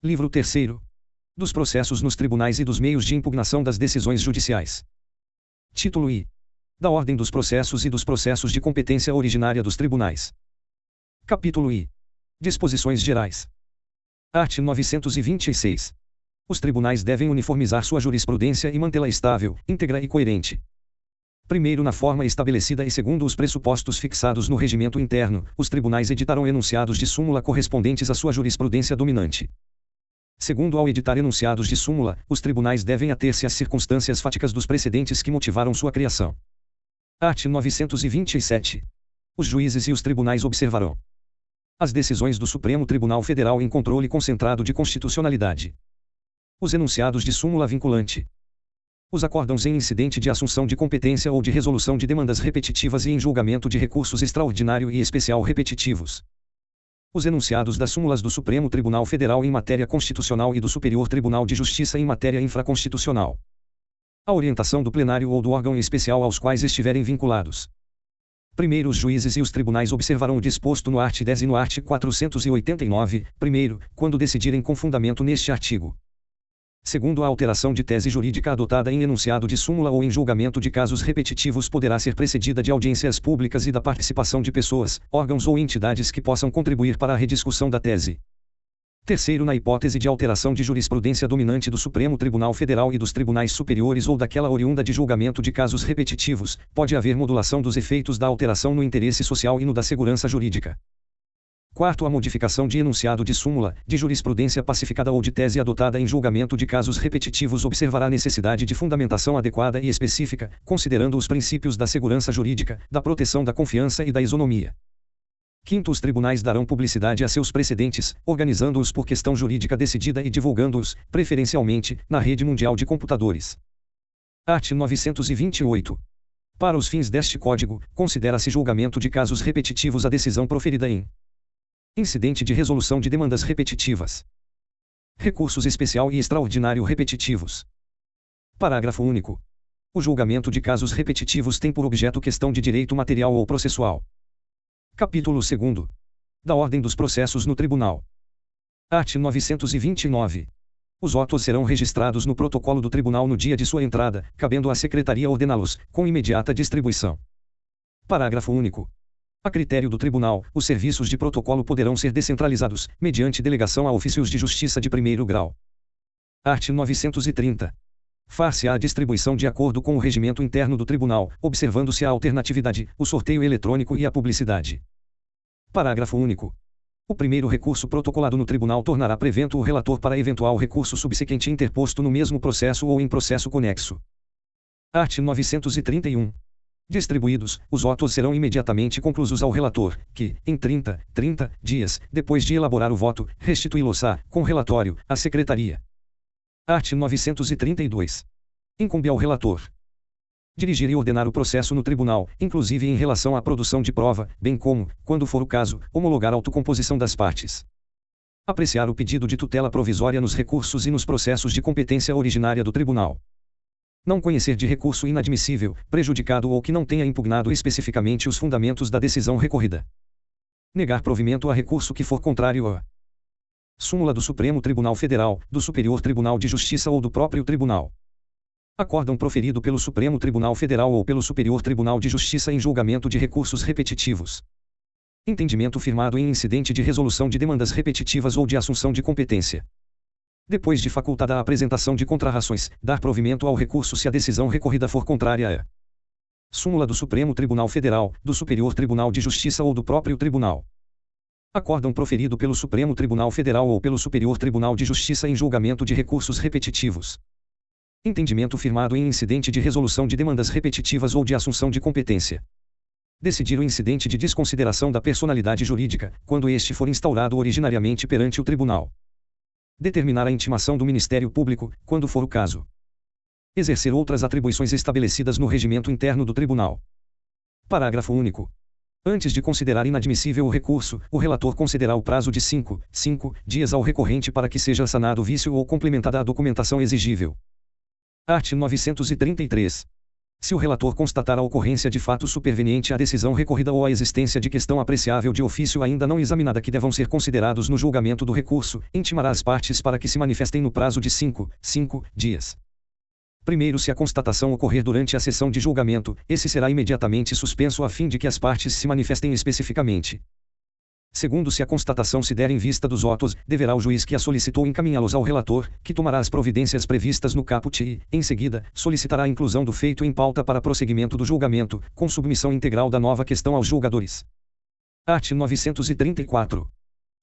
Livro 3º. Dos processos nos tribunais e dos meios de impugnação das decisões judiciais. Título I. Da ordem dos processos e dos processos de competência originária dos tribunais. Capítulo I. Disposições gerais. Art. 926. Os tribunais devem uniformizar sua jurisprudência e mantê-la estável, íntegra e coerente. Primeiro, na forma estabelecida e segundo os pressupostos fixados no regimento interno, os tribunais editarão enunciados de súmula correspondentes à sua jurisprudência dominante. Segundo, ao editar enunciados de súmula, os tribunais devem ater-se às circunstâncias fáticas dos precedentes que motivaram sua criação. Art. 927. Os juízes e os tribunais observarão as decisões do Supremo Tribunal Federal em controle concentrado de constitucionalidade, os enunciados de súmula vinculante, os acórdãos em incidente de assunção de competência ou de resolução de demandas repetitivas e em julgamento de recursos extraordinário e especial repetitivos, os enunciados das súmulas do Supremo Tribunal Federal em matéria constitucional e do Superior Tribunal de Justiça em matéria infraconstitucional, a orientação do plenário ou do órgão especial aos quais estiverem vinculados. Primeiro, os juízes e os tribunais observarão o disposto no art. 10 e no art. 489, primeiro, quando decidirem com fundamento neste artigo. Segundo, a alteração de tese jurídica adotada em enunciado de súmula ou em julgamento de casos repetitivos poderá ser precedida de audiências públicas e da participação de pessoas, órgãos ou entidades que possam contribuir para a rediscussão da tese. Terceiro, na hipótese de alteração de jurisprudência dominante do Supremo Tribunal Federal e dos tribunais superiores ou daquela oriunda de julgamento de casos repetitivos, pode haver modulação dos efeitos da alteração no interesse social e no da segurança jurídica. Quarto, a modificação de enunciado de súmula, de jurisprudência pacificada ou de tese adotada em julgamento de casos repetitivos observará a necessidade de fundamentação adequada e específica, considerando os princípios da segurança jurídica, da proteção da confiança e da isonomia. Quinto, os tribunais darão publicidade a seus precedentes, organizando-os por questão jurídica decidida e divulgando-os, preferencialmente, na rede mundial de computadores. Art. 928. Para os fins deste Código, considera-se julgamento de casos repetitivos a decisão proferida em incidente de resolução de demandas repetitivas, recursos especial e extraordinário repetitivos. Parágrafo único. O julgamento de casos repetitivos tem por objeto questão de direito material ou processual. Capítulo 2. Da ordem dos processos no tribunal. Art. 929. Os autos serão registrados no protocolo do tribunal no dia de sua entrada, cabendo à secretaria ordená-los, com imediata distribuição. Parágrafo único. A critério do tribunal, os serviços de protocolo poderão ser descentralizados, mediante delegação a ofícios de justiça de primeiro grau. Art. 930. Far-se-á a distribuição de acordo com o regimento interno do tribunal, observando-se a alternatividade, o sorteio eletrônico e a publicidade. Parágrafo único. O primeiro recurso protocolado no tribunal tornará prevento o relator para eventual recurso subsequente interposto no mesmo processo ou em processo conexo. Art. 931. Distribuídos, os autos serão imediatamente conclusos ao relator, que, em 30 dias, depois de elaborar o voto, restituí-los-á, com relatório, à secretaria. Art. 932. Incumbe ao relator dirigir e ordenar o processo no tribunal, inclusive em relação à produção de prova, bem como, quando for o caso, homologar a autocomposição das partes. Apreciar o pedido de tutela provisória nos recursos e nos processos de competência originária do tribunal. Não conhecer de recurso inadmissível, prejudicado ou que não tenha impugnado especificamente os fundamentos da decisão recorrida. Negar provimento a recurso que for contrário à súmula do Supremo Tribunal Federal, do Superior Tribunal de Justiça ou do próprio tribunal. Acórdão proferido pelo Supremo Tribunal Federal ou pelo Superior Tribunal de Justiça em julgamento de recursos repetitivos. Entendimento firmado em incidente de resolução de demandas repetitivas ou de assunção de competência. Depois de facultada a apresentação de contrarrações, dar provimento ao recurso se a decisão recorrida for contrária à súmula do Supremo Tribunal Federal, do Superior Tribunal de Justiça ou do próprio tribunal. Acórdão proferido pelo Supremo Tribunal Federal ou pelo Superior Tribunal de Justiça em julgamento de recursos repetitivos. Entendimento firmado em incidente de resolução de demandas repetitivas ou de assunção de competência. Decidir o incidente de desconsideração da personalidade jurídica, quando este for instaurado originariamente perante o tribunal. Determinar a intimação do Ministério Público, quando for o caso. Exercer outras atribuições estabelecidas no regimento interno do tribunal. Parágrafo único. Antes de considerar inadmissível o recurso, o relator concederá o prazo de 5 dias ao recorrente para que seja sanado o vício ou complementada a documentação exigível. Art. 933. Se o relator constatar a ocorrência de fato superveniente à decisão recorrida ou a existência de questão apreciável de ofício ainda não examinada que devam ser considerados no julgamento do recurso, intimará as partes para que se manifestem no prazo de 5 dias. Primeiro, se a constatação ocorrer durante a sessão de julgamento, esse será imediatamente suspenso a fim de que as partes se manifestem especificamente. Segundo, se a constatação se der em vista dos autos, deverá o juiz que a solicitou encaminhá-los ao relator, que tomará as providências previstas no caput e, em seguida, solicitará a inclusão do feito em pauta para prosseguimento do julgamento, com submissão integral da nova questão aos julgadores. Art. 934.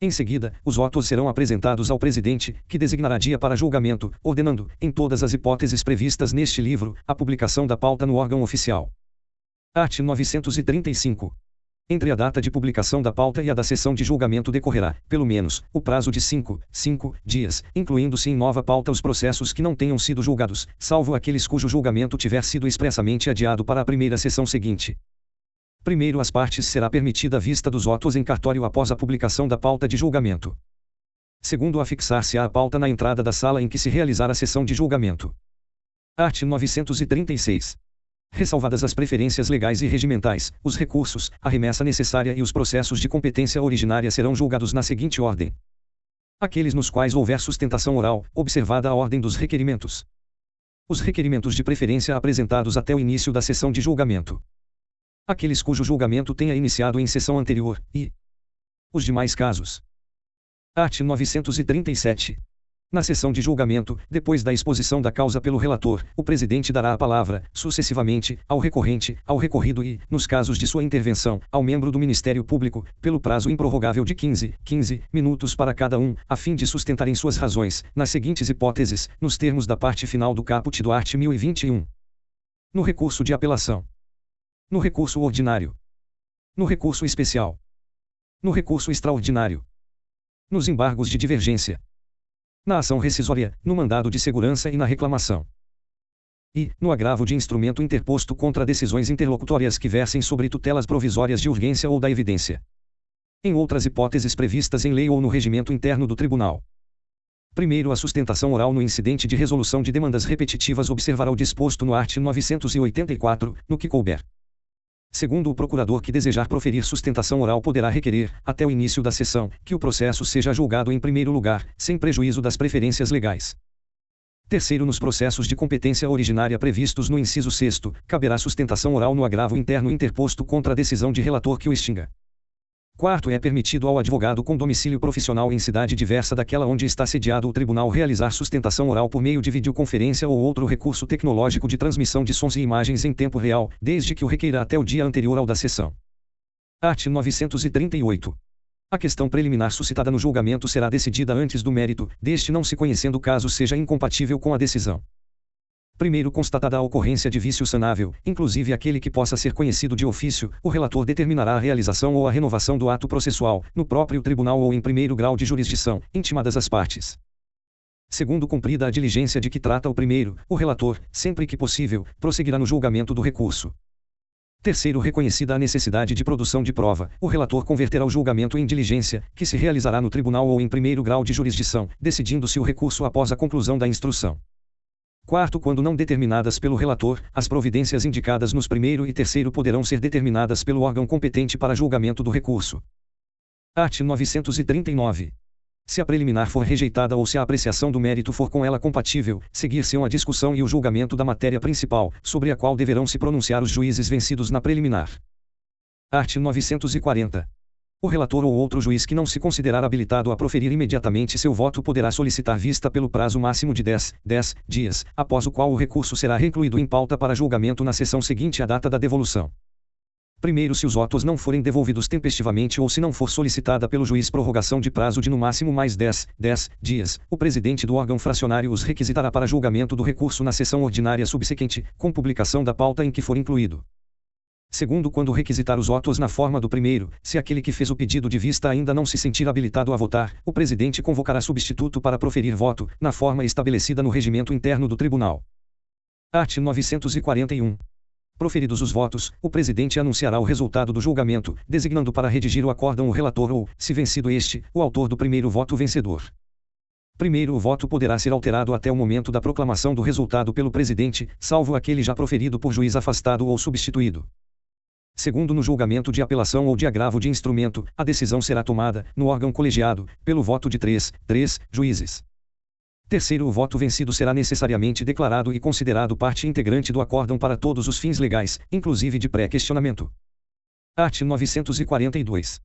Em seguida, os autos serão apresentados ao presidente, que designará dia para julgamento, ordenando, em todas as hipóteses previstas neste livro, a publicação da pauta no órgão oficial. Art. 935. Entre a data de publicação da pauta e a da sessão de julgamento decorrerá, pelo menos, o prazo de 5 dias, incluindo-se em nova pauta os processos que não tenham sido julgados, salvo aqueles cujo julgamento tiver sido expressamente adiado para a primeira sessão seguinte. Primeiro, às partes será permitida a vista dos autos em cartório após a publicação da pauta de julgamento. Segundo, afixar-se-á a pauta na entrada da sala em que se realizar a sessão de julgamento. Art. 936. Ressalvadas as preferências legais e regimentais, os recursos, a remessa necessária e os processos de competência originária serão julgados na seguinte ordem: aqueles nos quais houver sustentação oral, observada a ordem dos requerimentos. Os requerimentos de preferência apresentados até o início da sessão de julgamento. Aqueles cujo julgamento tenha iniciado em sessão anterior, e os demais casos. Art. 937. Na sessão de julgamento, depois da exposição da causa pelo relator, o presidente dará a palavra, sucessivamente, ao recorrente, ao recorrido e, nos casos de sua intervenção, ao membro do Ministério Público, pelo prazo improrrogável de 15 minutos para cada um, a fim de sustentarem suas razões, nas seguintes hipóteses, nos termos da parte final do caput do art. 1021. No recurso de apelação. No recurso ordinário. No recurso especial. No recurso extraordinário. Nos embargos de divergência. Na ação rescisória, no mandado de segurança e na reclamação. E, no agravo de instrumento interposto contra decisões interlocutórias que versem sobre tutelas provisórias de urgência ou da evidência. Em outras hipóteses previstas em lei ou no regimento interno do tribunal. Primeiro, a sustentação oral no incidente de resolução de demandas repetitivas observará o disposto no art. 984, no que couber. Segundo, o procurador que desejar proferir sustentação oral poderá requerer, até o início da sessão, que o processo seja julgado em primeiro lugar, sem prejuízo das preferências legais. Terceiro, nos processos de competência originária previstos no inciso 6º, caberá sustentação oral no agravo interno interposto contra a decisão de relator que o extinga. Quarto, é permitido ao advogado com domicílio profissional em cidade diversa daquela onde está sediado o tribunal realizar sustentação oral por meio de videoconferência ou outro recurso tecnológico de transmissão de sons e imagens em tempo real, desde que o requeira até o dia anterior ao da sessão. Art. 938. A questão preliminar suscitada no julgamento será decidida antes do mérito, deste não se conhecendo o caso seja incompatível com a decisão. Primeiro, constatada a ocorrência de vício sanável, inclusive aquele que possa ser conhecido de ofício, o relator determinará a realização ou a renovação do ato processual, no próprio tribunal ou em primeiro grau de jurisdição, intimadas as partes. Segundo, cumprida a diligência de que trata o primeiro, o relator, sempre que possível, prosseguirá no julgamento do recurso. Terceiro, reconhecida a necessidade de produção de prova, o relator converterá o julgamento em diligência, que se realizará no tribunal ou em primeiro grau de jurisdição, decidindo-se o recurso após a conclusão da instrução. Quarto, quando não determinadas pelo relator, as providências indicadas nos primeiro e terceiro poderão ser determinadas pelo órgão competente para julgamento do recurso. Art. 939. Se a preliminar for rejeitada ou se a apreciação do mérito for com ela compatível, seguir-se-ão a discussão e o julgamento da matéria principal, sobre a qual deverão se pronunciar os juízes vencidos na preliminar. Art. 940. O relator ou outro juiz que não se considerar habilitado a proferir imediatamente seu voto poderá solicitar vista pelo prazo máximo de 10 dias, após o qual o recurso será reincluído em pauta para julgamento na sessão seguinte à data da devolução. Primeiro, se os autos não forem devolvidos tempestivamente ou se não for solicitada pelo juiz prorrogação de prazo de no máximo mais 10 dias, o presidente do órgão fracionário os requisitará para julgamento do recurso na sessão ordinária subsequente, com publicação da pauta em que for incluído. Segundo, quando requisitar os autos na forma do primeiro, se aquele que fez o pedido de vista ainda não se sentir habilitado a votar, o presidente convocará substituto para proferir voto, na forma estabelecida no regimento interno do tribunal. Art. 941. Proferidos os votos, o presidente anunciará o resultado do julgamento, designando para redigir o acórdão o relator ou, se vencido este, o autor do primeiro voto vencedor. Primeiro, o voto poderá ser alterado até o momento da proclamação do resultado pelo presidente, salvo aquele já proferido por juiz afastado ou substituído. Segundo, no julgamento de apelação ou de agravo de instrumento, a decisão será tomada, no órgão colegiado, pelo voto de três juízes. Terceiro, o voto vencido será necessariamente declarado e considerado parte integrante do acórdão para todos os fins legais, inclusive de pré-questionamento. Art. 942.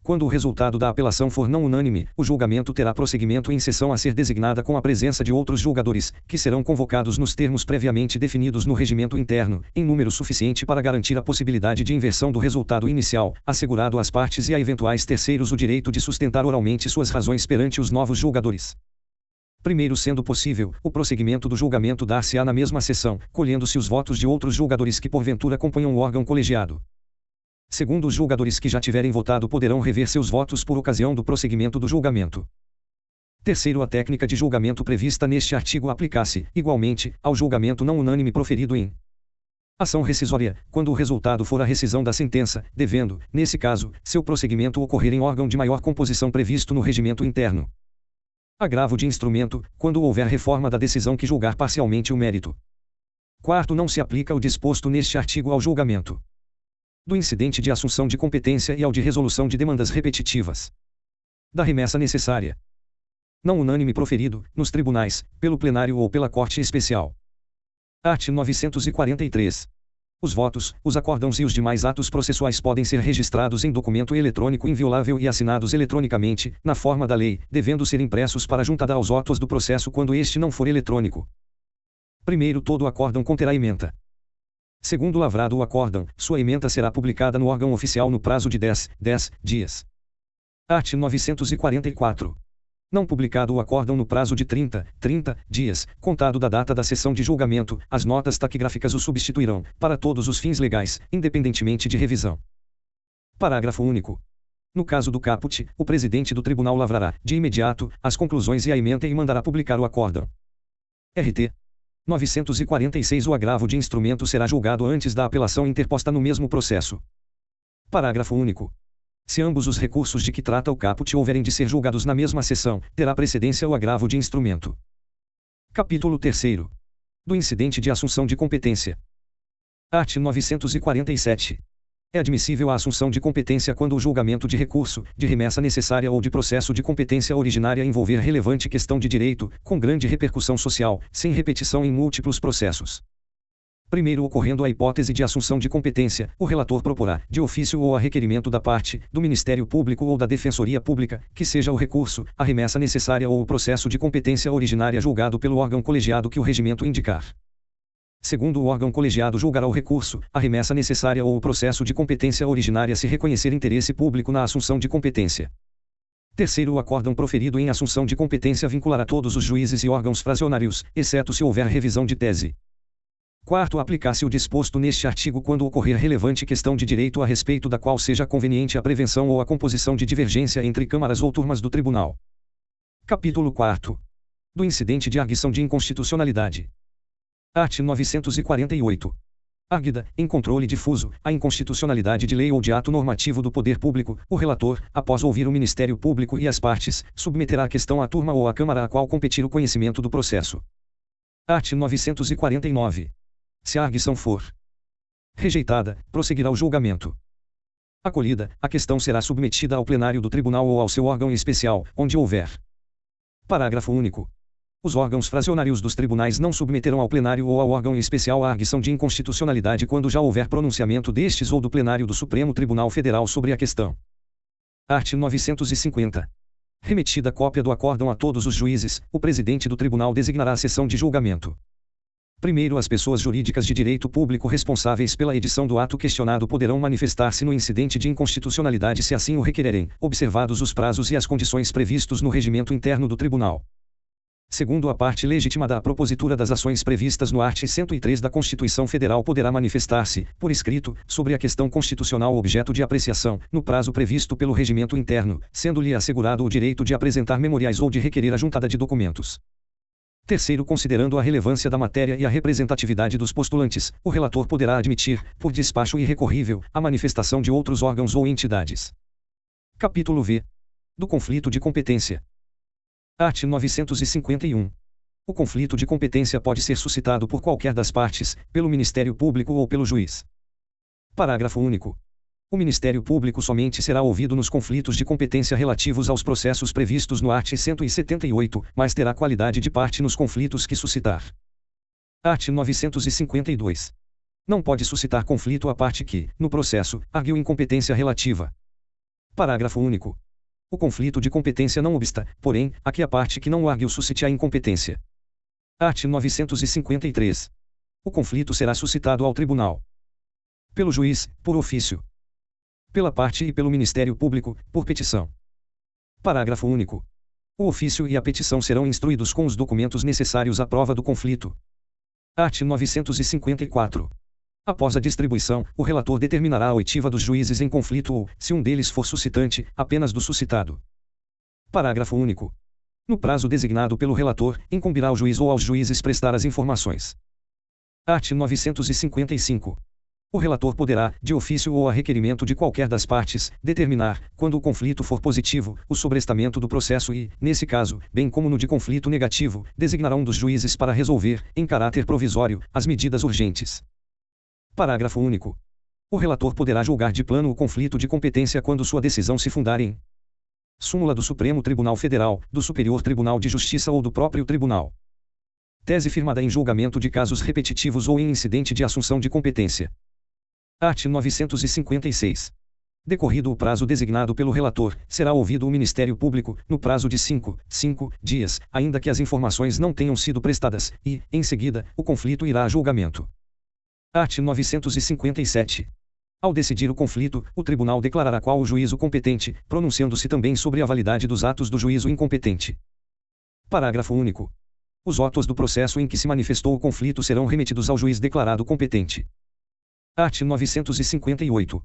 Quando o resultado da apelação for não unânime, o julgamento terá prosseguimento em sessão a ser designada com a presença de outros julgadores, que serão convocados nos termos previamente definidos no regimento interno, em número suficiente para garantir a possibilidade de inversão do resultado inicial, assegurado às partes e a eventuais terceiros o direito de sustentar oralmente suas razões perante os novos julgadores. Primeiro, sendo possível, o prosseguimento do julgamento dar-se-á na mesma sessão, colhendo-se os votos de outros julgadores que porventura componham o órgão colegiado. Segundo, os julgadores que já tiverem votado poderão rever seus votos por ocasião do prosseguimento do julgamento. Terceiro, a técnica de julgamento prevista neste artigo aplica-se, igualmente, ao julgamento não unânime proferido em ação rescisória, quando o resultado for a rescisão da sentença, devendo, nesse caso, seu prosseguimento ocorrer em órgão de maior composição previsto no regimento interno. Agravo de instrumento, quando houver reforma da decisão que julgar parcialmente o mérito. Quarto, não se aplica o disposto neste artigo ao julgamento do incidente de assunção de competência e ao de resolução de demandas repetitivas. Da remessa necessária. Não unânime proferido, nos tribunais, pelo plenário ou pela Corte Especial. Art. 943. Os votos, os acórdãos e os demais atos processuais podem ser registrados em documento eletrônico inviolável e assinados eletronicamente, na forma da lei, devendo ser impressos para juntada aos autos do processo quando este não for eletrônico. Primeiro, todo o acórdão conterá ementa. Segundo, lavrado o acórdão, sua ementa será publicada no órgão oficial no prazo de 10 dias. Art. 944. Não publicado o acórdão no prazo de 30 dias, contado da data da sessão de julgamento, as notas taquigráficas o substituirão, para todos os fins legais, independentemente de revisão. Parágrafo único. No caso do caput, o presidente do tribunal lavrará, de imediato, as conclusões e a ementa e mandará publicar o acórdão. RT. 946. O agravo de instrumento será julgado antes da apelação interposta no mesmo processo. Parágrafo único. Se ambos os recursos de que trata o caput houverem de ser julgados na mesma sessão, terá precedência o agravo de instrumento. Capítulo 3º. Do incidente de assunção de competência. Art. 947. É admissível a assunção de competência quando o julgamento de recurso, de remessa necessária ou de processo de competência originária envolver relevante questão de direito, com grande repercussão social, sem repetição em múltiplos processos. Primeiro, ocorrendo a hipótese de assunção de competência, o relator proporá, de ofício ou a requerimento da parte, do Ministério Público ou da Defensoria Pública, que seja o recurso, a remessa necessária ou o processo de competência originária julgado pelo órgão colegiado que o regimento indicar. Segundo, o órgão colegiado julgará o recurso, a remessa necessária ou o processo de competência originária se reconhecer interesse público na assunção de competência. Terceiro, o acórdão proferido em assunção de competência vinculará todos os juízes e órgãos fracionários, exceto se houver revisão de tese. Quarto, aplicar-se o disposto neste artigo quando ocorrer relevante questão de direito a respeito da qual seja conveniente a prevenção ou a composição de divergência entre câmaras ou turmas do tribunal. Capítulo 4. Do incidente de arguição de inconstitucionalidade. Art. 948. Arguida, em controle difuso, a inconstitucionalidade de lei ou de ato normativo do poder público, o relator, após ouvir o Ministério Público e as partes, submeterá a questão à turma ou à Câmara a qual competir o conhecimento do processo. Art. 949. Se a arguição for rejeitada, prosseguirá o julgamento. Acolhida, a questão será submetida ao plenário do tribunal ou ao seu órgão especial, onde houver. Parágrafo único. Os órgãos fracionários dos tribunais não submeterão ao plenário ou ao órgão especial a arguição de inconstitucionalidade quando já houver pronunciamento destes ou do plenário do Supremo Tribunal Federal sobre a questão. Art. 950. Remetida cópia do acórdão a todos os juízes, o presidente do tribunal designará a sessão de julgamento. Primeiro, as pessoas jurídicas de direito público responsáveis pela edição do ato questionado poderão manifestar-se no incidente de inconstitucionalidade se assim o requererem, observados os prazos e as condições previstos no regimento interno do tribunal. Segundo, a parte legitimada à propositura das ações previstas no art. 103 da Constituição Federal poderá manifestar-se, por escrito, sobre a questão constitucional objeto de apreciação, no prazo previsto pelo regimento interno, sendo-lhe assegurado o direito de apresentar memoriais ou de requerer a juntada de documentos. Terceiro, considerando a relevância da matéria e a representatividade dos postulantes, o relator poderá admitir, por despacho irrecorrível, a manifestação de outros órgãos ou entidades. Capítulo V. Do conflito de competência. Art. 951. O conflito de competência pode ser suscitado por qualquer das partes, pelo Ministério Público ou pelo juiz. Parágrafo único. O Ministério Público somente será ouvido nos conflitos de competência relativos aos processos previstos no art. 178, mas terá qualidade de parte nos conflitos que suscitar. Art. 952. Não pode suscitar conflito a parte que, no processo, arguiu incompetência relativa. Parágrafo único. O conflito de competência não obsta, porém, a que a parte que não o arguiu suscite a incompetência. Art. 953. O conflito será suscitado ao tribunal. Pelo juiz, por ofício. Pela parte e pelo Ministério Público, por petição. Parágrafo único. O ofício e a petição serão instruídos com os documentos necessários à prova do conflito. Art. 954. Após a distribuição, o relator determinará a oitiva dos juízes em conflito ou, se um deles for suscitante, apenas do suscitado. Parágrafo único. No prazo designado pelo relator, incumbirá ao juiz ou aos juízes prestar as informações. Art. 955. O relator poderá, de ofício ou a requerimento de qualquer das partes, determinar, quando o conflito for positivo, o sobrestamento do processo e, nesse caso, bem como no de conflito negativo, designará um dos juízes para resolver, em caráter provisório, as medidas urgentes. Parágrafo único. O relator poderá julgar de plano o conflito de competência quando sua decisão se fundar em súmula do Supremo Tribunal Federal, do Superior Tribunal de Justiça ou do próprio tribunal. Tese firmada em julgamento de casos repetitivos ou em incidente de assunção de competência. Art. 956. Decorrido o prazo designado pelo relator, será ouvido o Ministério Público, no prazo de 5 dias, ainda que as informações não tenham sido prestadas, e, em seguida, o conflito irá a julgamento. Art. 957. Ao decidir o conflito, o tribunal declarará qual o juízo competente, pronunciando-se também sobre a validade dos atos do juízo incompetente. Parágrafo único. Os autos do processo em que se manifestou o conflito serão remetidos ao juiz declarado competente. Art. 958.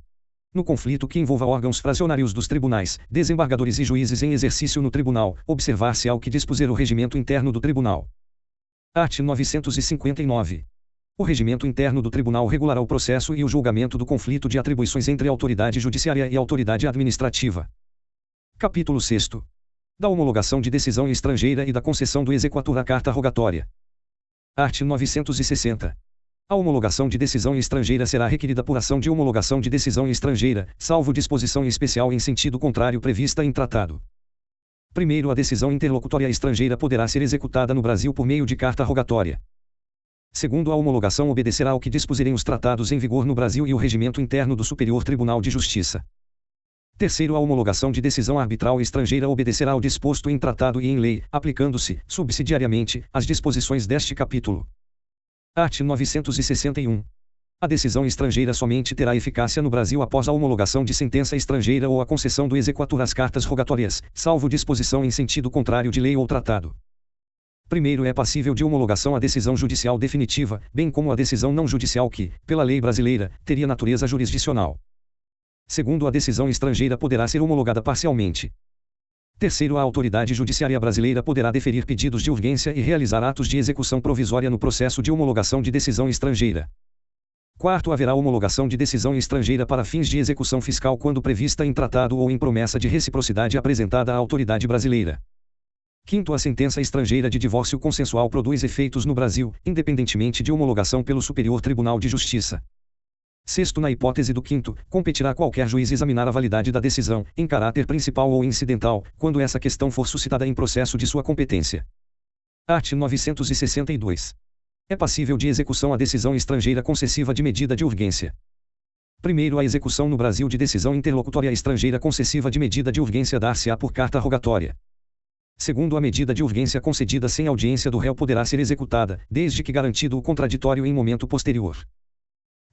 No conflito que envolva órgãos fracionários dos tribunais, desembargadores e juízes em exercício no tribunal, observar-se-á o que dispuser o regimento interno do tribunal. Art. 959. O regimento interno do tribunal regulará o processo e o julgamento do conflito de atribuições entre autoridade judiciária e autoridade administrativa. Capítulo 6º. Da homologação de decisão estrangeira e da concessão do exequatur à carta rogatória. Art. 960. A homologação de decisão estrangeira será requerida por ação de homologação de decisão estrangeira, salvo disposição especial em sentido contrário prevista em tratado. Primeiro, a decisão interlocutória estrangeira poderá ser executada no Brasil por meio de carta rogatória. Segundo, a homologação obedecerá ao que dispuserem os tratados em vigor no Brasil e o regimento interno do Superior Tribunal de Justiça. Terceiro, a homologação de decisão arbitral estrangeira obedecerá ao disposto em tratado e em lei, aplicando-se, subsidiariamente, as disposições deste capítulo. Art. 961. A decisão estrangeira somente terá eficácia no Brasil após a homologação de sentença estrangeira ou a concessão do exequatur às cartas rogatórias, salvo disposição em sentido contrário de lei ou tratado. Primeiro, é passível de homologação a decisão judicial definitiva, bem como a decisão não judicial que, pela lei brasileira, teria natureza jurisdicional. Segundo, a decisão estrangeira poderá ser homologada parcialmente. Terceiro, a autoridade judiciária brasileira poderá deferir pedidos de urgência e realizar atos de execução provisória no processo de homologação de decisão estrangeira. Quarto, haverá homologação de decisão estrangeira para fins de execução fiscal quando prevista em tratado ou em promessa de reciprocidade apresentada à autoridade brasileira. Quinto, a sentença estrangeira de divórcio consensual produz efeitos no Brasil, independentemente de homologação pelo Superior Tribunal de Justiça. Sexto, na hipótese do quinto, competirá a qualquer juiz examinar a validade da decisão, em caráter principal ou incidental, quando essa questão for suscitada em processo de sua competência. Art. 962. É passível de execução a decisão estrangeira concessiva de medida de urgência. Primeiro, a execução no Brasil de decisão interlocutória estrangeira concessiva de medida de urgência dar-se-á por carta rogatória. Segundo, a medida de urgência concedida sem audiência do réu poderá ser executada, desde que garantido o contraditório em momento posterior.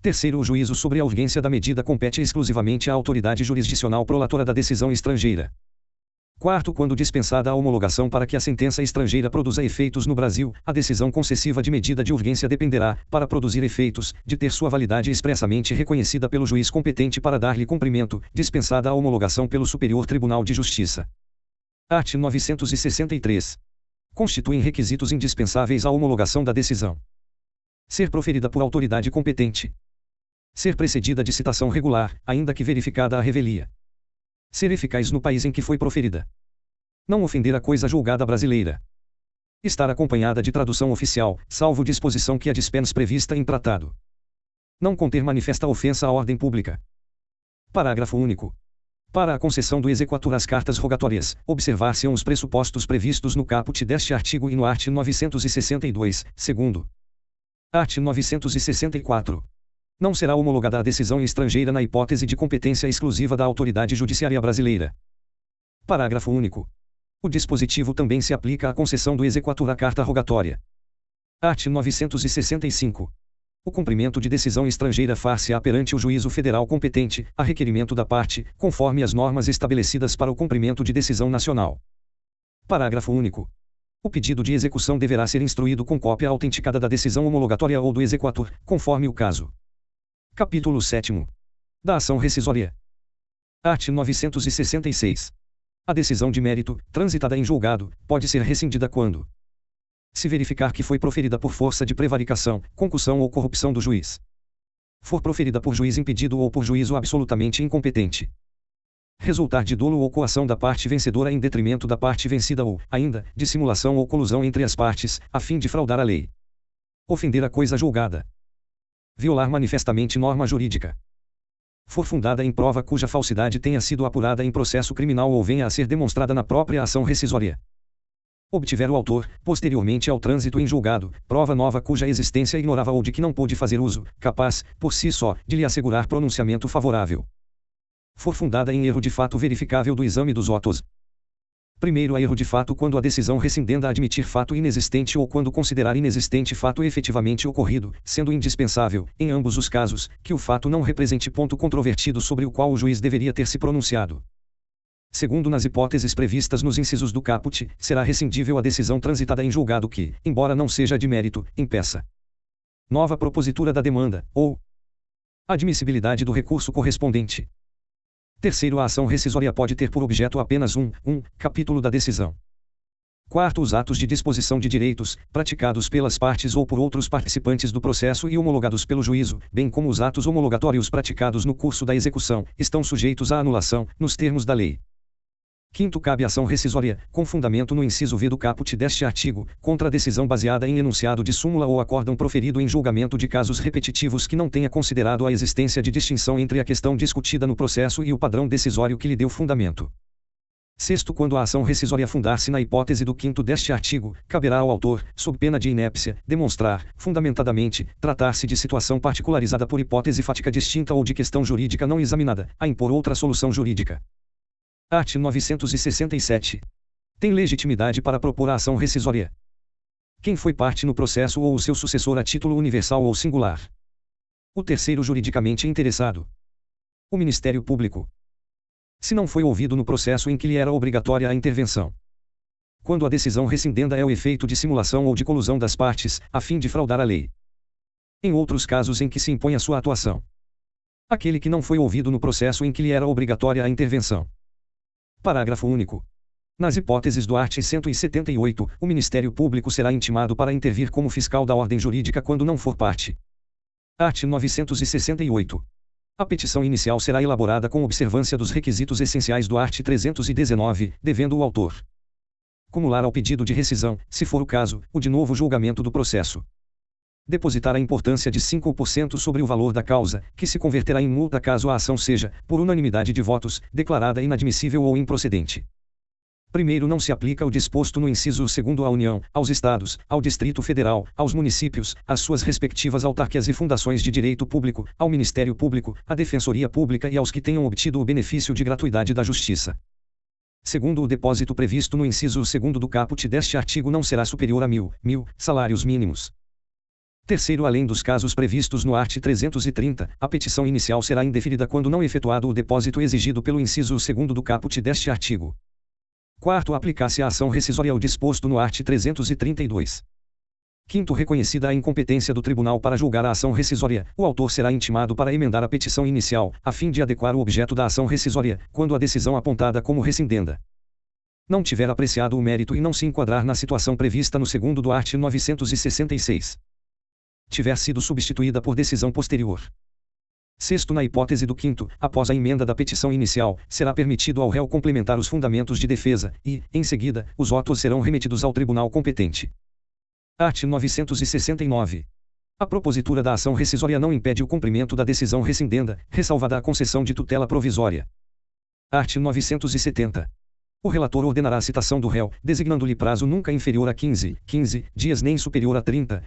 Terceiro, o juízo sobre a urgência da medida compete exclusivamente à autoridade jurisdicional prolatora da decisão estrangeira. Quarto, quando dispensada a homologação para que a sentença estrangeira produza efeitos no Brasil, a decisão concessiva de medida de urgência dependerá, para produzir efeitos, de ter sua validade expressamente reconhecida pelo juiz competente para dar-lhe cumprimento, dispensada a homologação pelo Superior Tribunal de Justiça. Art. 963. Constituem requisitos indispensáveis à homologação da decisão: ser proferida por autoridade competente, ser precedida de citação regular, ainda que verificada a revelia, ser eficaz no país em que foi proferida, Não ofender a coisa julgada brasileira. Estar acompanhada de tradução oficial, salvo disposição que a dispense prevista em tratado. Não conter manifesta ofensa à ordem pública. Parágrafo único. Para a concessão do exequatur às cartas rogatórias, observar-se-ão os pressupostos previstos no caput deste artigo e no art. 962, segundo. Art. 964. Não será homologada a decisão estrangeira na hipótese de competência exclusiva da autoridade judiciária brasileira. Parágrafo único. O dispositivo também se aplica à concessão do exequatur à carta rogatória. Art. 965. O cumprimento de decisão estrangeira far-se-á perante o juízo federal competente, a requerimento da parte, conforme as normas estabelecidas para o cumprimento de decisão nacional. Parágrafo único. O pedido de execução deverá ser instruído com cópia autenticada da decisão homologatória ou do exequatur, conforme o caso. Capítulo 7º. Da ação rescisória. Art. 966. A decisão de mérito, transitada em julgado, pode ser rescindida quando se verificar que foi proferida por força de prevaricação, concussão ou corrupção do juiz. For proferida por juiz impedido ou por juízo absolutamente incompetente. Resultar de dolo ou coação da parte vencedora em detrimento da parte vencida ou, ainda, de simulação ou colusão entre as partes, a fim de fraudar a lei. Ofender a coisa julgada. Violar manifestamente norma jurídica. For fundada em prova cuja falsidade tenha sido apurada em processo criminal ou venha a ser demonstrada na própria ação rescisória. Obtiver o autor, posteriormente ao trânsito em julgado, prova nova cuja existência ignorava ou de que não pôde fazer uso, capaz, por si só, de lhe assegurar pronunciamento favorável. For fundada em erro de fato verificável do exame dos autos. Primeiro, a erro de fato quando a decisão rescindenda admitir fato inexistente ou quando considerar inexistente fato efetivamente ocorrido, sendo indispensável, em ambos os casos, que o fato não represente ponto controvertido sobre o qual o juiz deveria ter se pronunciado. Segundo, nas hipóteses previstas nos incisos do caput, será rescindível a decisão transitada em julgado que, embora não seja de mérito, impeça nova propositura da demanda, ou admissibilidade do recurso correspondente. Terceiro, a ação rescisória pode ter por objeto apenas um capítulo da decisão. Quarto, os atos de disposição de direitos, praticados pelas partes ou por outros participantes do processo e homologados pelo juízo, bem como os atos homologatórios praticados no curso da execução, estão sujeitos à anulação, nos termos da lei. Quinto, cabe ação rescisória, com fundamento no inciso V do caput deste artigo, contra a decisão baseada em enunciado de súmula ou acórdão proferido em julgamento de casos repetitivos que não tenha considerado a existência de distinção entre a questão discutida no processo e o padrão decisório que lhe deu fundamento. Sexto, quando a ação rescisória fundar-se na hipótese do quinto deste artigo, caberá ao autor, sob pena de inépcia, demonstrar, fundamentadamente, tratar-se de situação particularizada por hipótese fática distinta ou de questão jurídica não examinada, a impor outra solução jurídica. Art. 967. Tem legitimidade para propor a ação rescisória quem foi parte no processo ou o seu sucessor a título universal ou singular. O terceiro juridicamente interessado. O Ministério Público. Se não foi ouvido no processo em que lhe era obrigatória a intervenção. Quando a decisão rescindenda é o efeito de simulação ou de colusão das partes, a fim de fraudar a lei. Em outros casos em que se impõe a sua atuação. Aquele que não foi ouvido no processo em que lhe era obrigatória a intervenção. Parágrafo único. Nas hipóteses do art. 178, o Ministério Público será intimado para intervir como fiscal da ordem jurídica quando não for parte. Art. 968. A petição inicial será elaborada com observância dos requisitos essenciais do art. 319, devendo o autor cumular ao pedido de rescisão, se for o caso, o de novo julgamento do processo. Depositar a importância de 5% sobre o valor da causa, que se converterá em multa caso a ação seja, por unanimidade de votos, declarada inadmissível ou improcedente. Primeiro, não se aplica o disposto no inciso 2º à União, aos Estados, ao Distrito Federal, aos municípios, às suas respectivas autarquias e fundações de direito público, ao Ministério Público, à Defensoria Pública e aos que tenham obtido o benefício de gratuidade da Justiça. Segundo, o depósito previsto no inciso 2º do caput deste artigo não será superior a 1.000 salários mínimos. Terceiro, além dos casos previstos no art. 330, a petição inicial será indeferida quando não efetuado o depósito exigido pelo inciso 2º do caput deste artigo. Quarto, aplicar-se a ação rescisória ao disposto no art. 332. Quinto, reconhecida a incompetência do tribunal para julgar a ação rescisória, o autor será intimado para emendar a petição inicial, a fim de adequar o objeto da ação rescisória, quando a decisão apontada como rescindenda não tiver apreciado o mérito e não se enquadrar na situação prevista no 2º do art. 966. Tiver sido substituída por decisão posterior. Sexto, na hipótese do quinto, após a emenda da petição inicial, será permitido ao réu complementar os fundamentos de defesa, e, em seguida, os autos serão remetidos ao tribunal competente. Art. 969. A propositura da ação rescisória não impede o cumprimento da decisão rescindenda, ressalvada a concessão de tutela provisória. Art. 970. O relator ordenará a citação do réu, designando-lhe prazo nunca inferior a 15 dias nem superior a 30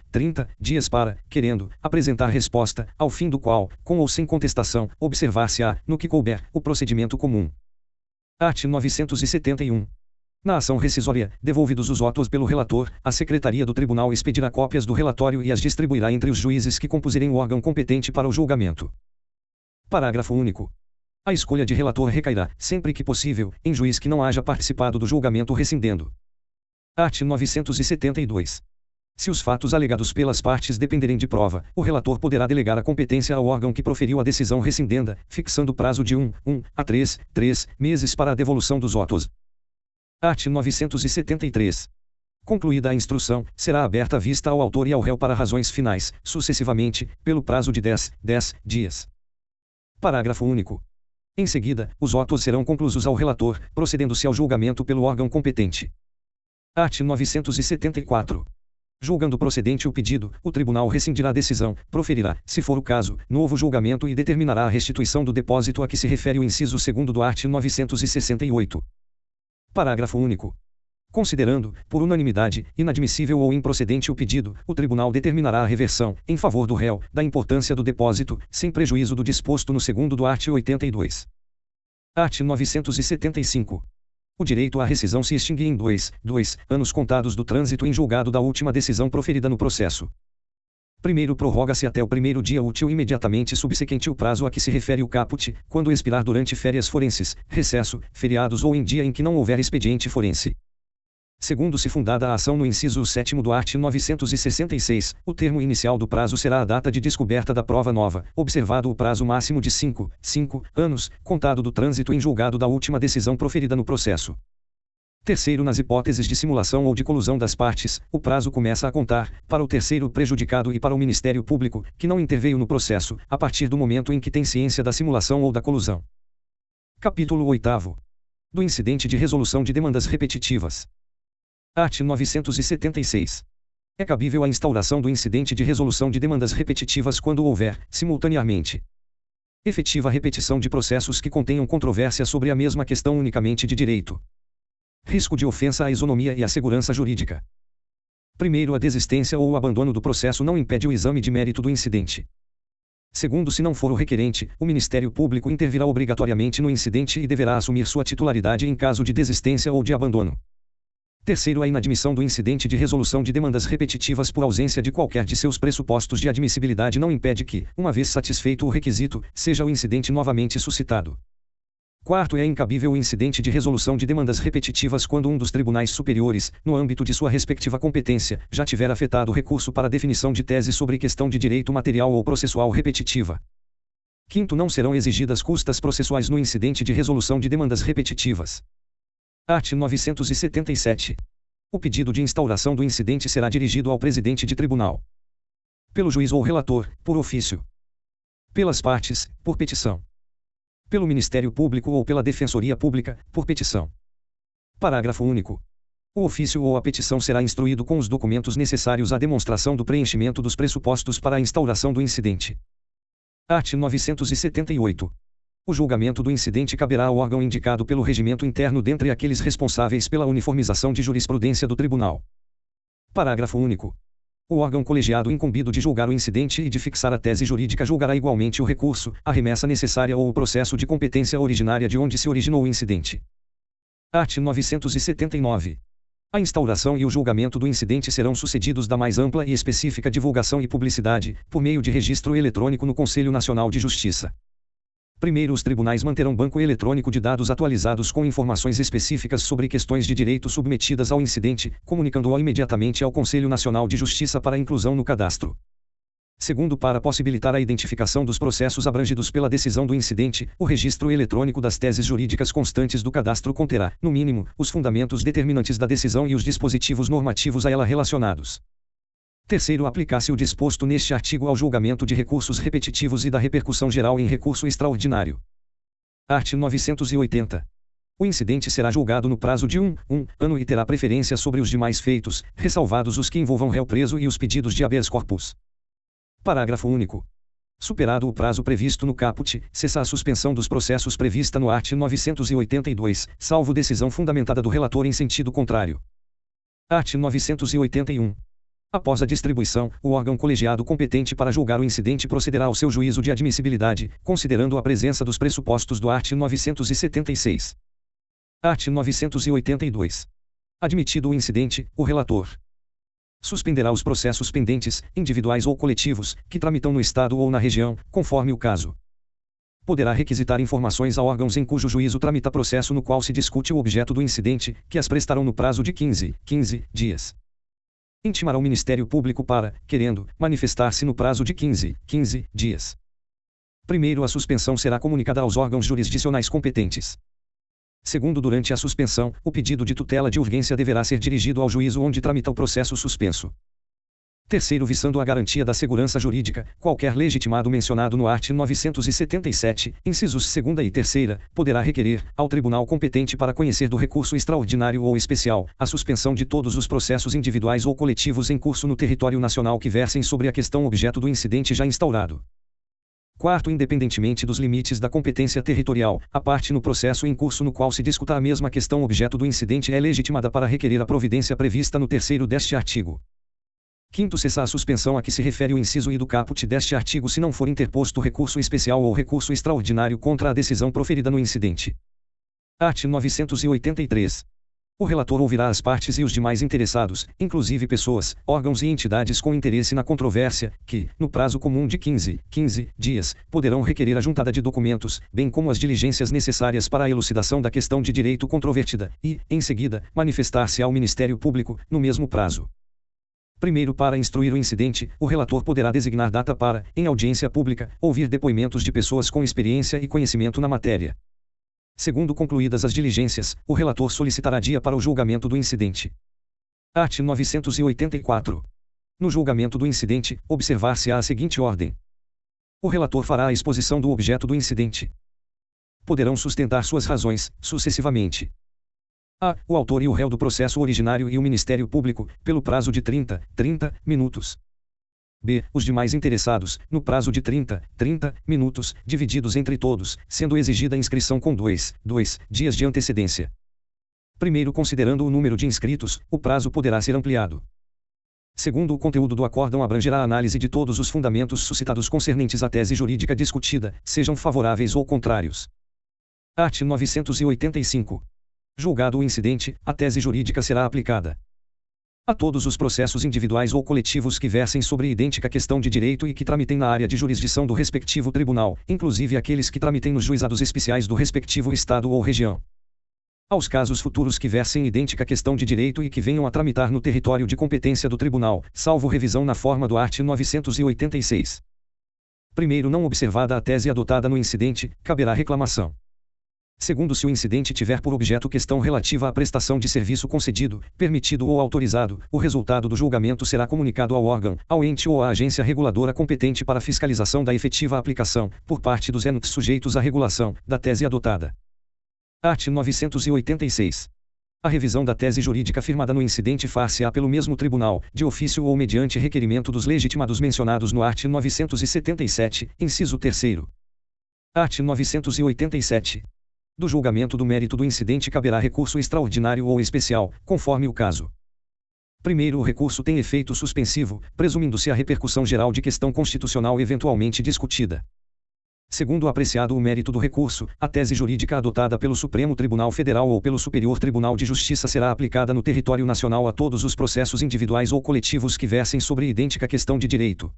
dias para, querendo, apresentar resposta, ao fim do qual, com ou sem contestação, observar-se-á, no que couber, o procedimento comum. Art. 971. Na ação rescisória, devolvidos os autos pelo relator, a Secretaria do Tribunal expedirá cópias do relatório e as distribuirá entre os juízes que compuserem o órgão competente para o julgamento. Parágrafo único. A escolha de relator recairá, sempre que possível, em juiz que não haja participado do julgamento rescindendo. Art. 972. Se os fatos alegados pelas partes dependerem de prova, o relator poderá delegar a competência ao órgão que proferiu a decisão rescindenda, fixando prazo de 1 a 3 meses para a devolução dos autos. Art. 973. Concluída a instrução, será aberta a vista ao autor e ao réu para razões finais, sucessivamente, pelo prazo de 10 dias. Parágrafo único. Em seguida, os autos serão conclusos ao relator, procedendo-se ao julgamento pelo órgão competente. Art. 974. Julgando procedente o pedido, o tribunal rescindirá a decisão, proferirá, se for o caso, novo julgamento e determinará a restituição do depósito a que se refere o inciso 2º do art. 968. Parágrafo único. Considerando, por unanimidade, inadmissível ou improcedente o pedido, o tribunal determinará a reversão, em favor do réu, da importância do depósito, sem prejuízo do disposto no 2º do art. 82. Art. 975. O direito à rescisão se extingue em 2 anos contados do trânsito em julgado da última decisão proferida no processo. Primeiro, prorroga-se até o primeiro dia útil imediatamente subsequente o prazo a que se refere o caput, quando expirar durante férias forenses, recesso, feriados ou em dia em que não houver expediente forense. Segundo, se fundada a ação no inciso 7º do art. 966, o termo inicial do prazo será a data de descoberta da prova nova, observado o prazo máximo de 5 anos, contado do trânsito em julgado da última decisão proferida no processo. Terceiro, nas hipóteses de simulação ou de colusão das partes, o prazo começa a contar, para o terceiro prejudicado e para o Ministério Público, que não interveio no processo, a partir do momento em que tem ciência da simulação ou da colusão. Capítulo 8º. Do incidente de resolução de demandas repetitivas. Art. 976. É cabível a instauração do incidente de resolução de demandas repetitivas quando houver, simultaneamente, efetiva repetição de processos que contenham controvérsia sobre a mesma questão unicamente de direito, risco de ofensa à isonomia e à segurança jurídica. Primeiro, a desistência ou o abandono do processo não impede o exame de mérito do incidente. Segundo, se não for o requerente, o Ministério Público intervirá obrigatoriamente no incidente e deverá assumir sua titularidade em caso de desistência ou de abandono. Terceiro, a inadmissão do incidente de resolução de demandas repetitivas por ausência de qualquer de seus pressupostos de admissibilidade não impede que, uma vez satisfeito o requisito, seja o incidente novamente suscitado. Quarto, é incabível o incidente de resolução de demandas repetitivas quando um dos tribunais superiores, no âmbito de sua respectiva competência, já tiver afetado o recurso para definição de tese sobre questão de direito material ou processual repetitiva. Quinto, não serão exigidas custas processuais no incidente de resolução de demandas repetitivas. Art. 977. O pedido de instauração do incidente será dirigido ao presidente de tribunal, pelo juiz ou relator, por ofício, pelas partes, por petição, pelo Ministério Público ou pela Defensoria Pública, por petição. Parágrafo único. O ofício ou a petição será instruído com os documentos necessários à demonstração do preenchimento dos pressupostos para a instauração do incidente. Art. 978. O julgamento do incidente caberá ao órgão indicado pelo regimento interno dentre aqueles responsáveis pela uniformização de jurisprudência do tribunal. Parágrafo único. O órgão colegiado incumbido de julgar o incidente e de fixar a tese jurídica julgará igualmente o recurso, a remessa necessária ou o processo de competência originária de onde se originou o incidente. Art. 979. A instauração e o julgamento do incidente serão sucedidos da mais ampla e específica divulgação e publicidade, por meio de registro eletrônico no Conselho Nacional de Justiça. Primeiro, os tribunais manterão banco eletrônico de dados atualizados com informações específicas sobre questões de direito submetidas ao incidente, comunicando-o imediatamente ao Conselho Nacional de Justiça para inclusão no cadastro. Segundo, para possibilitar a identificação dos processos abrangidos pela decisão do incidente, o registro eletrônico das teses jurídicas constantes do cadastro conterá, no mínimo, os fundamentos determinantes da decisão e os dispositivos normativos a ela relacionados. Terceiro, aplicar-se o disposto neste artigo ao julgamento de recursos repetitivos e da repercussão geral em recurso extraordinário. Art. 980. O incidente será julgado no prazo de um ano e terá preferência sobre os demais feitos, ressalvados os que envolvam réu preso e os pedidos de habeas corpus. Parágrafo único. Superado o prazo previsto no caput, cessa a suspensão dos processos prevista no art. 982, salvo decisão fundamentada do relator em sentido contrário. Art. 981. Após a distribuição, o órgão colegiado competente para julgar o incidente procederá ao seu juízo de admissibilidade, considerando a presença dos pressupostos do art. 976. Art. 982. Admitido o incidente, o relator suspenderá os processos pendentes, individuais ou coletivos, que tramitam no Estado ou na região, conforme o caso. Poderá requisitar informações a órgãos em cujo juízo tramita processo no qual se discute o objeto do incidente, que as prestarão no prazo de 15 dias. Intimará o Ministério Público para, querendo, manifestar-se no prazo de 15 dias. Primeiro, a suspensão será comunicada aos órgãos jurisdicionais competentes. Segundo, durante a suspensão, o pedido de tutela de urgência deverá ser dirigido ao juízo onde tramita o processo suspenso. Terceiro, visando a garantia da segurança jurídica, qualquer legitimado mencionado no art. 977, incisos 2ª e 3ª, poderá requerer, ao tribunal competente para conhecer do recurso extraordinário ou especial, a suspensão de todos os processos individuais ou coletivos em curso no território nacional que versem sobre a questão objeto do incidente já instaurado. Quarto, independentemente dos limites da competência territorial, a parte no processo em curso no qual se discuta a mesma questão objeto do incidente é legitimada para requerer a providência prevista no 3º deste artigo. Quinto, cessa a suspensão a que se refere o inciso I do caput deste artigo se não for interposto recurso especial ou recurso extraordinário contra a decisão proferida no incidente. Art. 983. O relator ouvirá as partes e os demais interessados, inclusive pessoas, órgãos e entidades com interesse na controvérsia, que, no prazo comum de 15 dias, poderão requerer a juntada de documentos, bem como as diligências necessárias para a elucidação da questão de direito controvertida, e, em seguida, manifestar-se ao Ministério Público, no mesmo prazo. Primeiro, para instruir o incidente, o relator poderá designar data para, em audiência pública, ouvir depoimentos de pessoas com experiência e conhecimento na matéria. Segundo, concluídas as diligências, o relator solicitará dia para o julgamento do incidente. Art. 984. No julgamento do incidente, observar-se-á a seguinte ordem. O relator fará a exposição do objeto do incidente. Poderão sustentar suas razões, sucessivamente. A. O autor e o réu do processo originário e o Ministério Público, pelo prazo de 30 minutos. B. Os demais interessados, no prazo de 30 minutos, divididos entre todos, sendo exigida a inscrição com 2 dias de antecedência. Primeiro, considerando o número de inscritos, o prazo poderá ser ampliado. Segundo, o conteúdo do acórdão abrangerá a análise de todos os fundamentos suscitados concernentes à tese jurídica discutida, sejam favoráveis ou contrários. Art. 985. Julgado o incidente, a tese jurídica será aplicada a todos os processos individuais ou coletivos que versem sobre idêntica questão de direito e que tramitem na área de jurisdição do respectivo tribunal, inclusive aqueles que tramitem nos juizados especiais do respectivo estado ou região. Aos casos futuros que versem idêntica questão de direito e que venham a tramitar no território de competência do tribunal, salvo revisão na forma do art. 986. Primeiro, não observada a tese adotada no incidente, caberá reclamação. Segundo, se o incidente tiver por objeto questão relativa à prestação de serviço concedido, permitido ou autorizado, o resultado do julgamento será comunicado ao órgão, ao ente ou à agência reguladora competente para fiscalização da efetiva aplicação, por parte dos entes sujeitos à regulação, da tese adotada. Art. 986. A revisão da tese jurídica firmada no incidente far-se-á pelo mesmo tribunal, de ofício ou mediante requerimento dos legitimados mencionados no art. 977, inciso 3º. Art. 987. Do julgamento do mérito do incidente caberá recurso extraordinário ou especial, conforme o caso. Primeiro, o recurso tem efeito suspensivo, presumindo-se a repercussão geral de questão constitucional eventualmente discutida. Segundo, apreciado o mérito do recurso, a tese jurídica adotada pelo Supremo Tribunal Federal ou pelo Superior Tribunal de Justiça será aplicada no território nacional a todos os processos individuais ou coletivos que versem sobre idêntica questão de direito.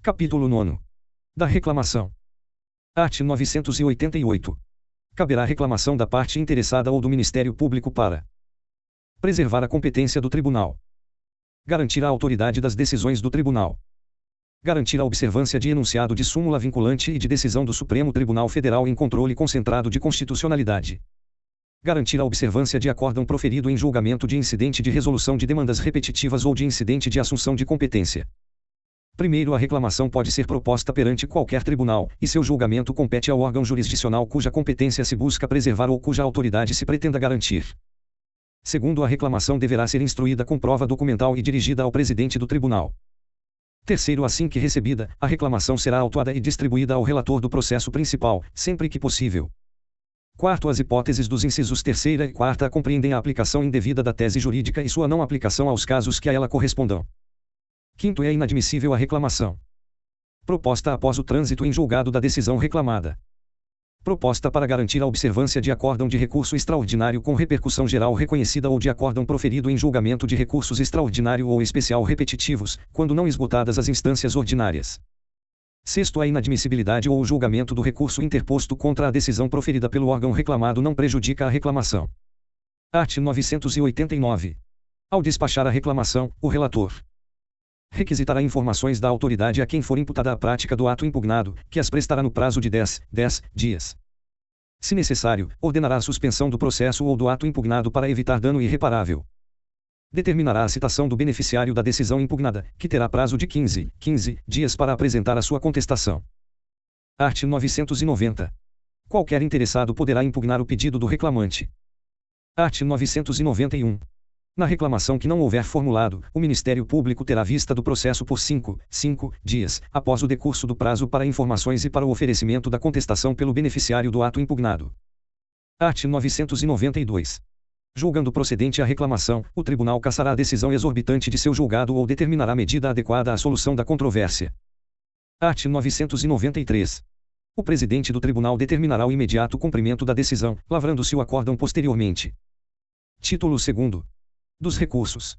Capítulo 9. Da reclamação. Art. 988. Caberá reclamação da parte interessada ou do Ministério Público para preservar a competência do tribunal, garantir a autoridade das decisões do tribunal, garantir a observância de enunciado de súmula vinculante e de decisão do Supremo Tribunal Federal em controle concentrado de constitucionalidade, Garantir a observância de acórdão proferido em julgamento de incidente de resolução de demandas repetitivas ou de incidente de assunção de competência. Primeiro, a reclamação pode ser proposta perante qualquer tribunal, e seu julgamento compete ao órgão jurisdicional cuja competência se busca preservar ou cuja autoridade se pretenda garantir. Segundo, a reclamação deverá ser instruída com prova documental e dirigida ao presidente do tribunal. Terceiro, assim que recebida, a reclamação será autuada e distribuída ao relator do processo principal, sempre que possível. Quarto, as hipóteses dos incisos terceira e quarta compreendem a aplicação indevida da tese jurídica e sua não aplicação aos casos que a ela correspondam. Quinto, é inadmissível a reclamação proposta após o trânsito em julgado da decisão reclamada. Proposta para garantir a observância de acórdão de recurso extraordinário com repercussão geral reconhecida ou de acórdão proferido em julgamento de recursos extraordinário ou especial repetitivos, quando não esgotadas as instâncias ordinárias. Sexto, a inadmissibilidade ou o julgamento do recurso interposto contra a decisão proferida pelo órgão reclamado não prejudica a reclamação. Art. 989. Ao despachar a reclamação, o relator requisitará informações da autoridade a quem for imputada a prática do ato impugnado, que as prestará no prazo de 10 dias. Se necessário, ordenará a suspensão do processo ou do ato impugnado para evitar dano irreparável. Determinará a citação do beneficiário da decisão impugnada, que terá prazo de 15 dias para apresentar a sua contestação. Art. 990. Qualquer interessado poderá impugnar o pedido do reclamante. Art. 991. Na reclamação que não houver formulado, o Ministério Público terá vista do processo por 5 dias, após o decurso do prazo para informações e para o oferecimento da contestação pelo beneficiário do ato impugnado. Art. 992. Julgando procedente a reclamação, o tribunal cassará a decisão exorbitante de seu julgado ou determinará medida adequada à solução da controvérsia. Art. 993. O presidente do tribunal determinará o imediato cumprimento da decisão, lavrando-se o acórdão posteriormente. Título 2º. Dos recursos.